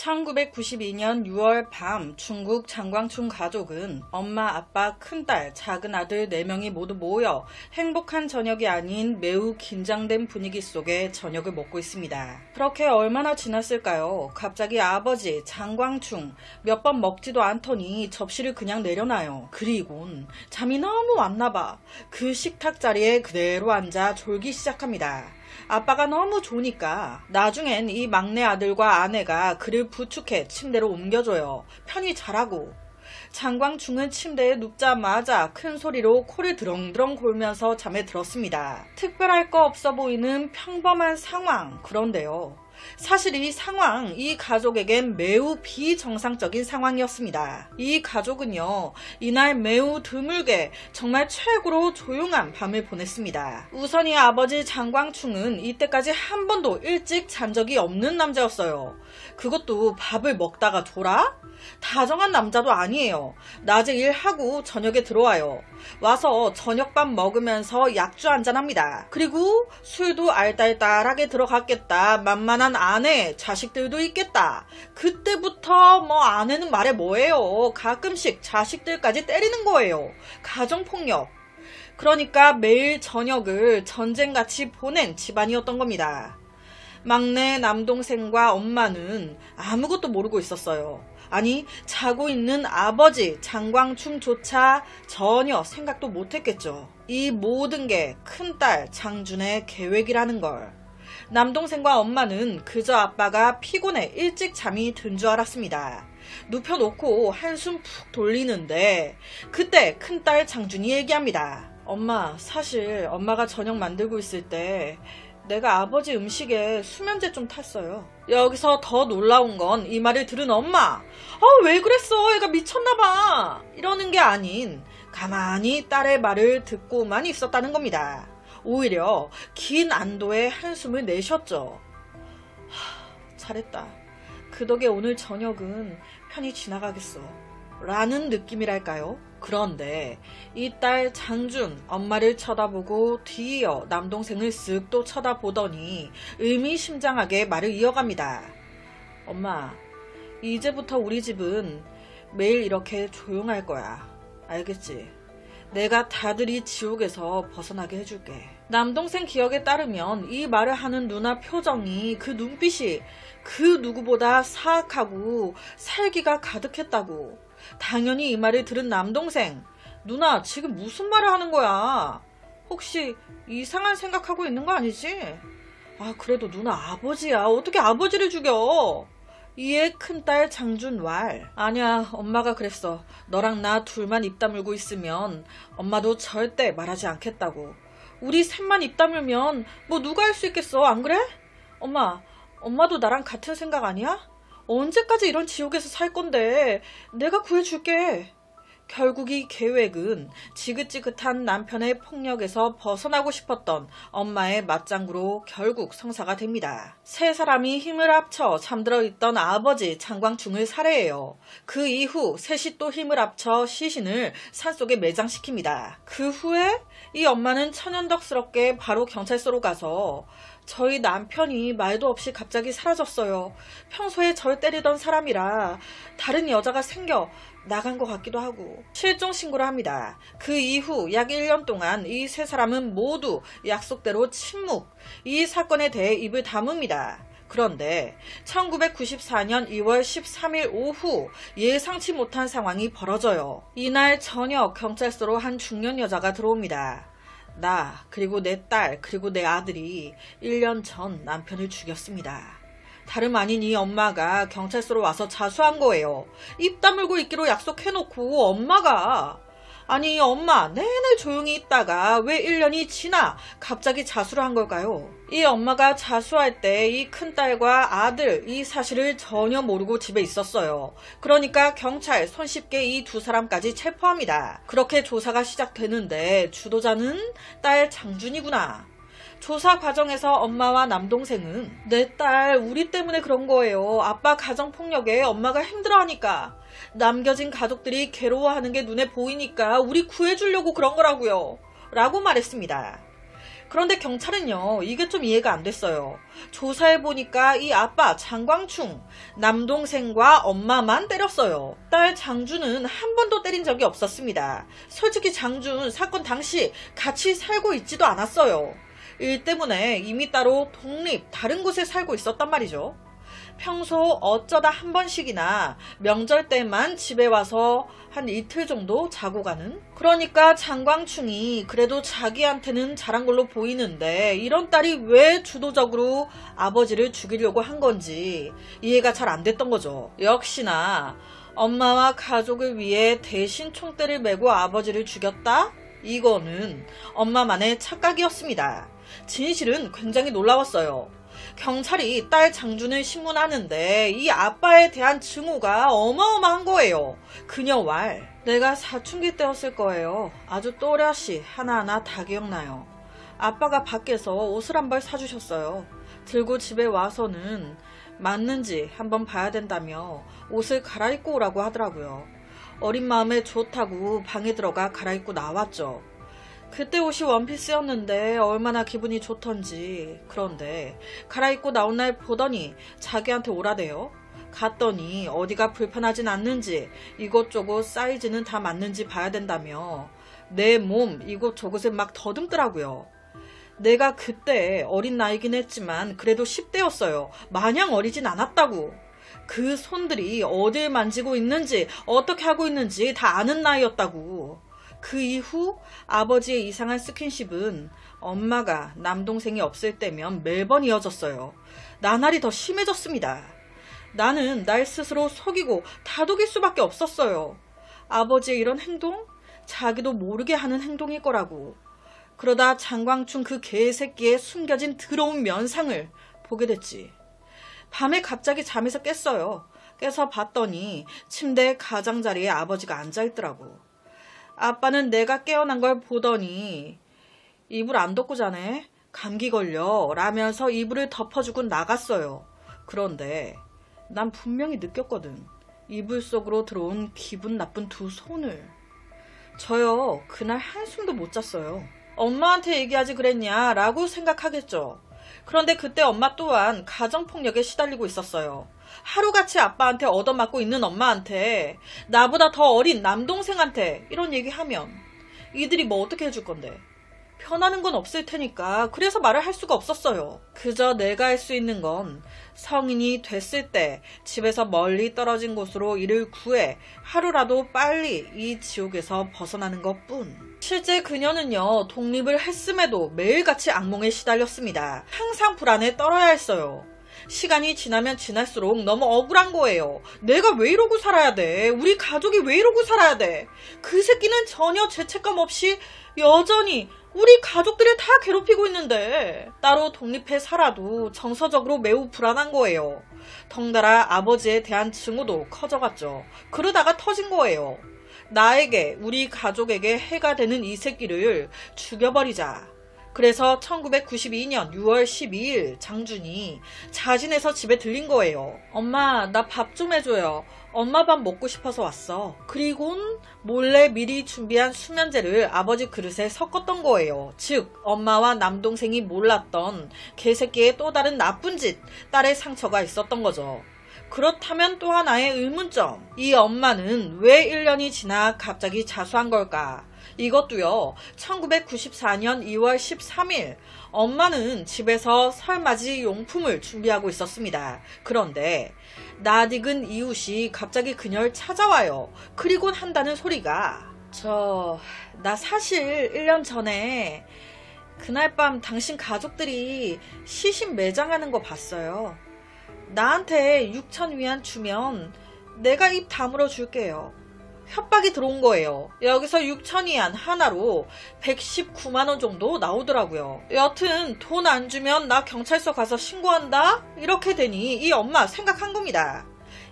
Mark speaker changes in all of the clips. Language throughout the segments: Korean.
Speaker 1: 1992년 6월 밤 중국 장광충 가족은 엄마, 아빠, 큰딸, 작은 아들 4명이 모두 모여 행복한 저녁이 아닌 매우 긴장된 분위기 속에 저녁을 먹고 있습니다. 그렇게 얼마나 지났을까요? 갑자기 아버지 장광충 몇 번 먹지도 않더니 접시를 그냥 내려놔요. 그리곤 잠이 너무 왔나봐. 그 식탁 자리에 그대로 앉아 졸기 시작합니다. 아빠가 너무 좋으니까 나중엔 이 막내 아들과 아내가 그를 부축해 침대로 옮겨줘요. 편히 자라고. 장광충은 침대에 눕자마자 큰 소리로 코를 드렁드렁 골면서 잠에 들었습니다. 특별할 거 없어 보이는 평범한 상황. 그런데요. 사실 이 상황, 이 가족에겐 매우 비정상적인 상황이었습니다. 이 가족은요, 이날 매우 드물게 정말 최고로 조용한 밤을 보냈습니다. 우선 이 아버지 장광충은 이때까지 한 번도 일찍 잔 적이 없는 남자였어요. 그것도 밥을 먹다가 졸아? 다정한 남자도 아니에요. 낮에 일하고 저녁에 들어와요. 와서 저녁밥 먹으면서 약주 한잔합니다. 그리고 술도 알딸딸하게 들어갔겠다. 만만한 아내, 자식들도 있겠다. 그때부터 아내는 말해 뭐예요. 가끔씩 자식들까지 때리는 거예요. 가정폭력. 그러니까 매일 저녁을 전쟁같이 보낸 집안이었던 겁니다. 막내 남동생과 엄마는 아무것도 모르고 있었어요. 아니, 자고 있는 아버지 장광충조차 전혀 생각도 못했겠죠. 이 모든 게 큰딸 장준의 계획이라는 걸. 남동생과 엄마는 그저 아빠가 피곤해 일찍 잠이 든 줄 알았습니다. 눕혀놓고 한숨 푹 돌리는데 그때 큰딸 장준이 얘기합니다. 엄마, 사실 엄마가 저녁 만들고 있을 때 내가 아버지 음식에 수면제 좀 탔어요. 여기서 더 놀라운 건 이 말을 들은 엄마. 왜 그랬어? 애가 미쳤나봐. 이러는 게 아닌 가만히 딸의 말을 듣고만 있었다는 겁니다. 오히려 긴 안도의 한숨을 내셨죠. 잘했다. 그 덕에 오늘 저녁은 편히 지나가겠어. 라는 느낌이랄까요? 그런데 이 딸 장준 엄마를 쳐다보고 뒤이어 남동생을 쓱 또 쳐다보더니 의미심장하게 말을 이어갑니다. 엄마, 이제부터 우리 집은 매일 이렇게 조용할 거야. 알겠지? 내가 다들이 지옥에서 벗어나게 해줄게. 남동생 기억에 따르면 이 말을 하는 누나 표정이, 그 눈빛이 그 누구보다 사악하고 살기가 가득했다고. 당연히 이 말을 들은 남동생, 누나 지금 무슨 말을 하는 거야? 혹시 이상한 생각하고 있는 거 아니지? 그래도 누나 아버지야. 어떻게 아버지를 죽여? 이에 큰딸 장준 왈. 아니야, 엄마가 그랬어. 너랑 나 둘만 입 다물고 있으면 엄마도 절대 말하지 않겠다고. 우리 셋만 입 다물면 누가 할 수 있겠어, 안 그래? 엄마도 나랑 같은 생각 아니야? 언제까지 이런 지옥에서 살 건데 내가 구해줄게. 결국 이 계획은 지긋지긋한 남편의 폭력에서 벗어나고 싶었던 엄마의 맞장구로 결국 성사가 됩니다. 세 사람이 힘을 합쳐 잠들어 있던 아버지 장광충을 살해해요. 그 이후 셋이 또 힘을 합쳐 시신을 산속에 매장시킵니다. 그 후에 이 엄마는 천연덕스럽게 바로 경찰서로 가서 저희 남편이 말도 없이 갑자기 사라졌어요. 평소에 절 때리던 사람이라 다른 여자가 생겨 나간 것 같기도 하고 실종 신고를 합니다. 그 이후 약 1년 동안 이 세 사람은 모두 약속대로 침묵, 이 사건에 대해 입을 다뭅니다. 그런데 1994년 2월 13일 오후 예상치 못한 상황이 벌어져요. 이날 저녁 경찰서로 한 중년 여자가 들어옵니다. 나, 그리고 내 딸, 그리고 내 아들이 1년 전 남편을 죽였습니다. 다름 아닌 이 엄마가 경찰서로 와서 자수한 거예요. 입 다물고 있기로 약속해놓고 엄마가. 아니, 엄마 내내 조용히 있다가 왜 1년이 지나 갑자기 자수를 한 걸까요? 이 엄마가 자수할 때 이 큰딸과 아들 이 사실을 전혀 모르고 집에 있었어요. 그러니까 경찰 손쉽게 이 두 사람까지 체포합니다. 그렇게 조사가 시작되는데 주도자는 딸 장준이구나. 조사 과정에서 엄마와 남동생은 내 딸 우리 때문에 그런 거예요. 아빠 가정폭력에 엄마가 힘들어하니까. 남겨진 가족들이 괴로워하는 게 눈에 보이니까 우리 구해주려고 그런 거라고요. 라고 말했습니다. 그런데 경찰은요, 이게 좀 이해가 안 됐어요. 조사해보니까 이 아빠 장광충, 남동생과 엄마만 때렸어요. 딸 장준은 한 번도 때린 적이 없었습니다. 솔직히 장준 사건 당시 같이 살고 있지도 않았어요. 일 때문에 이미 따로 다른 곳에 살고 있었단 말이죠. 평소 어쩌다 한 번씩이나 명절 때만 집에 와서 한 이틀 정도 자고 가는? 그러니까 장광충이 그래도 자기한테는 잘한 걸로 보이는데 이런 딸이 왜 주도적으로 아버지를 죽이려고 한 건지 이해가 잘 안 됐던 거죠. 역시나 엄마와 가족을 위해 대신 총대를 메고 아버지를 죽였다? 이거는 엄마만의 착각이었습니다. 진실은 굉장히 놀라웠어요. 경찰이 딸 장준을 신문하는데 이 아빠에 대한 증오가 어마어마한 거예요. 그녀 왈. 내가 사춘기 때였을 거예요. 아주 또렷이 하나하나 다 기억나요. 아빠가 밖에서 옷을 한 벌 사주셨어요. 들고 집에 와서는 맞는지 한번 봐야 된다며 옷을 갈아입고 오라고 하더라고요. 어린 마음에 좋다고 방에 들어가 갈아입고 나왔죠. 그때 옷이 원피스였는데 얼마나 기분이 좋던지. 그런데 갈아입고 나온 날 보더니 자기한테 오라대요. 갔더니 어디가 불편하진 않는지 이곳저곳 사이즈는 다 맞는지 봐야 된다며 내 몸 이곳저곳에 막 더듬더라고요. 내가 그때 어린 나이긴 했지만 그래도 10대였어요. 마냥 어리진 않았다고. 그 손들이 어딜 만지고 있는지 어떻게 하고 있는지 다 아는 나이였다고. 그 이후 아버지의 이상한 스킨십은 엄마가 남동생이 없을 때면 매번 이어졌어요. 나날이 더 심해졌습니다. 나는 날 스스로 속이고 다독일 수밖에 없었어요. 아버지의 이런 행동? 자기도 모르게 하는 행동일 거라고. 그러다 장광충 그 개새끼의 숨겨진 더러운 면상을 보게 됐지. 밤에 갑자기 잠에서 깼어요. 깨서 봤더니 침대 가장자리에 아버지가 앉아있더라고. 아빠는 내가 깨어난 걸 보더니 이불 안 덮고 자네? 감기 걸려 라면서 이불을 덮어주고 나갔어요. 그런데 난 분명히 느꼈거든. 이불 속으로 들어온 기분 나쁜 두 손을. 저요, 그날 한숨도 못 잤어요. 엄마한테 얘기하지 그랬냐 라고 생각하겠죠. 그런데 그때 엄마 또한 가정폭력에 시달리고 있었어요. 하루같이 아빠한테 얻어맞고 있는 엄마한테 나보다 더 어린 남동생한테 이런 얘기하면 이들이 뭐 어떻게 해줄 건데. 변하는 건 없을 테니까 그래서 말을 할 수가 없었어요. 그저 내가 할 수 있는 건 성인이 됐을 때 집에서 멀리 떨어진 곳으로 이를 구해 하루라도 빨리 이 지옥에서 벗어나는 것뿐. 실제 그녀는요, 독립을 했음에도 매일같이 악몽에 시달렸습니다. 항상 불안에 떨어야 했어요. 시간이 지나면 지날수록 너무 억울한 거예요. 내가 왜 이러고 살아야 돼? 우리 가족이 왜 이러고 살아야 돼? 그 새끼는 전혀 죄책감 없이 여전히 우리 가족들을 다 괴롭히고 있는데 따로 독립해 살아도 정서적으로 매우 불안한 거예요. 덩달아 아버지에 대한 증오도 커져갔죠. 그러다가 터진 거예요. 나에게, 우리 가족에게 해가 되는 이 새끼를 죽여버리자. 그래서 1992년 6월 12일 장준이 자진해서 집에 들린 거예요. 엄마, 나 밥 좀 해줘요. 엄마 밥 먹고 싶어서 왔어. 그리곤 몰래 미리 준비한 수면제를 아버지 그릇에 섞었던 거예요. 즉 엄마와 남동생이 몰랐던 개새끼의 또 다른 나쁜 짓, 딸의 상처가 있었던 거죠. 그렇다면 또 하나의 의문점. 이 엄마는 왜 1년이 지나 갑자기 자수한 걸까? 이것도요, 1994년 2월 13일 엄마는 집에서 설맞이 용품을 준비하고 있었습니다. 그런데 낯익은 이웃이 갑자기 그녀를 찾아와요. 그리곤 한다는 소리가, 나 사실 1년 전에 그날 밤 당신 가족들이 시신 매장하는 거 봤어요. 나한테 6,000위안 주면 내가 입 다물어 줄게요. 협박이 들어온 거예요. 여기서 6,000위안 하나로 119만원 정도 나오더라고요. 여튼 돈 안 주면 나 경찰서 가서 신고한다? 이렇게 되니 이 엄마 생각한 겁니다.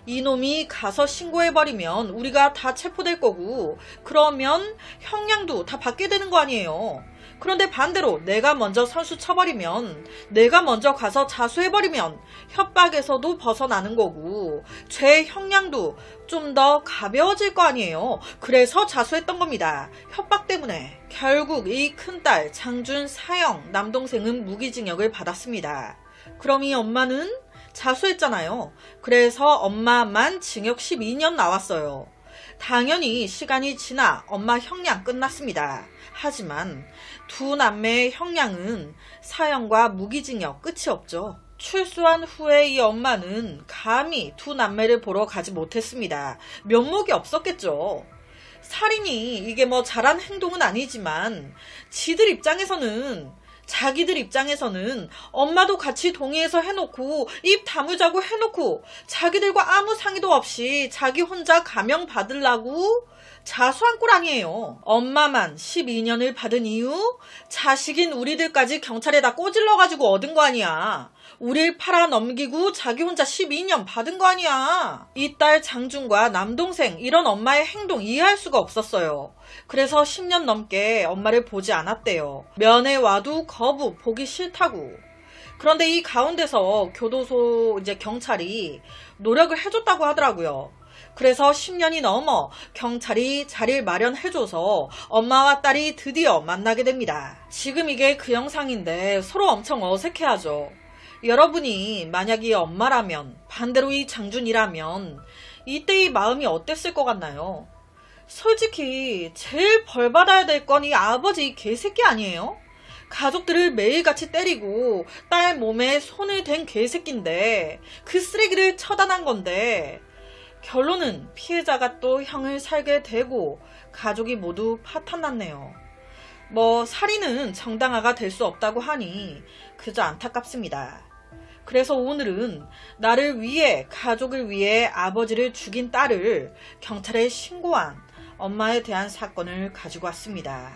Speaker 1: 이놈이 가서 신고해버리면 우리가 다 체포될 거고 그러면 형량도 다 받게 되는 거 아니에요. 그런데 반대로 내가 먼저 선수 쳐버리면, 내가 먼저 가서 자수해버리면 협박에서도 벗어나는 거고 죄의 형량도 좀 더 가벼워질 거 아니에요. 그래서 자수했던 겁니다. 협박 때문에. 결국 이 큰딸 장준 사형 남동생은 무기징역을 받았습니다. 그럼 이 엄마는 자수했잖아요. 그래서 엄마만 징역 12년 나왔어요. 당연히 시간이 지나 엄마 형량 끝났습니다. 하지만 두 남매의 형량은 사형과 무기징역 끝이 없죠. 출소한 후에 이 엄마는 감히 두 남매를 보러 가지 못했습니다. 면목이 없었겠죠. 살인이 이게 뭐 잘한 행동은 아니지만 자기들 입장에서는 엄마도 같이 동의해서 해놓고 입 다물자고 해놓고 자기들과 아무 상의도 없이 자기 혼자 감형 받으려고 자수한 꼴 아니에요. 엄마만 12년을 받은 이유 자식인 우리들까지 경찰에다 꼬질러가지고 얻은 거 아니야. 우릴 팔아넘기고 자기 혼자 12년 받은 거 아니야. 이 딸 장준과 남동생 이런 엄마의 행동 이해할 수가 없었어요. 그래서 10년 넘게 엄마를 보지 않았대요. 면회 와도 거부, 보기 싫다고. 그런데 이 가운데서 교도소 경찰이 노력을 해줬다고 하더라고요. 그래서 10년이 넘어 경찰이 자리를 마련해줘서 엄마와 딸이 드디어 만나게 됩니다. 지금 이게 그 영상인데 서로 엄청 어색해하죠. 여러분이 만약 이 엄마라면, 반대로 이 장준이라면 이때 이 마음이 어땠을 것 같나요? 솔직히 제일 벌받아야 될 건 이 아버지 이 개새끼 아니에요? 가족들을 매일같이 때리고 딸 몸에 손을 댄 개새끼인데 그 쓰레기를 처단한 건데 결론은 피해자가 또 형을 살게 되고 가족이 모두 파탄났네요. 뭐 살인은 정당화가 될 수 없다고 하니 그저 안타깝습니다. 그래서 오늘은 나를 위해, 가족을 위해 아버지를 죽인 딸을 경찰에 신고한 엄마에 대한 사건을 가지고 왔습니다.